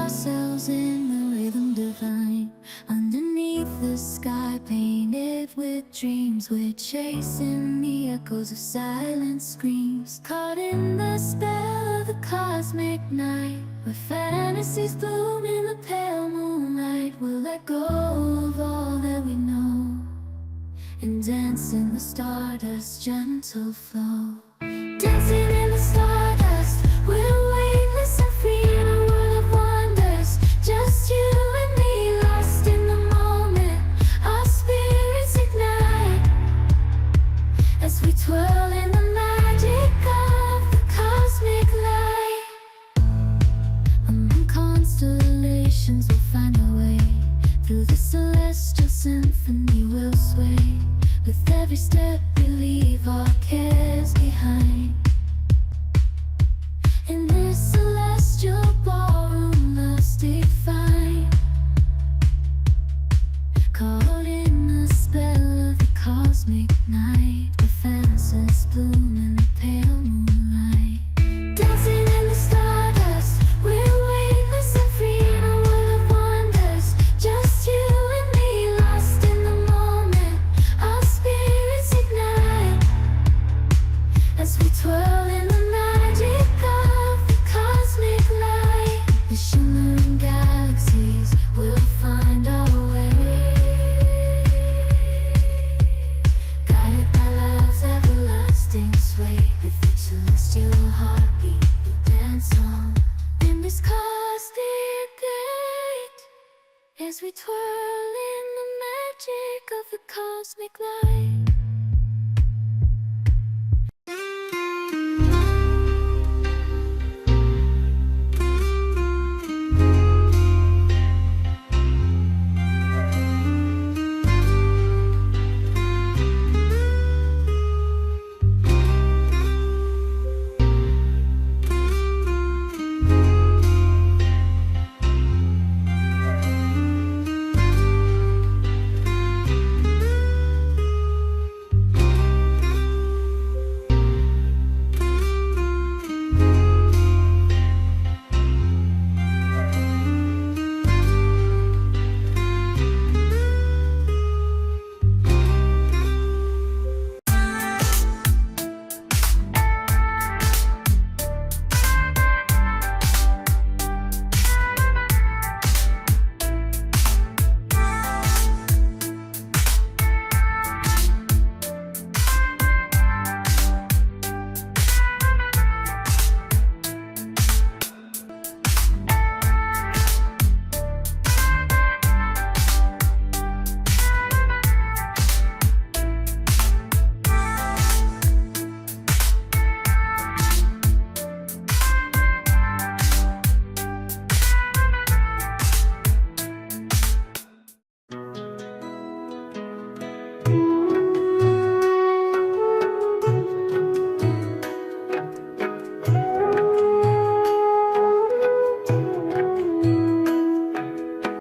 ourselves in the rhythm divine. Underneath the sky painted with dreams, we're chasing the echoes of silent screams. Caught in the spell of the cosmic night, where fantasies bloom in the pale moonlight. We'll let go of all that we know and dance in the stardust's gentle flow. Dancing in the stardust, we're weightless and free in a world of wonders. Just you and me, lost in the moment. Our spirits ignite as we twirl in the magic of the cosmic light. Among constellations we'll find our way. Through the celestial symphony we'll sway. With every step we leave our cares behind. In this celestial ballroom, love's defined. Caught in the spell of the cosmic night, where fantasies bloom in the pale moonlight. Dancing in the stardust, we're weightless and free in a world of wonders. Just you and me, lost in the moment. Our spirits ignite as we twirl in the magic of the cosmic light. The shimmering galaxies will find our way, guided by love's everlasting sway. With each celestial heartbeat we dance on in this cosmic gate, as we twirl in the magic of the cosmic light.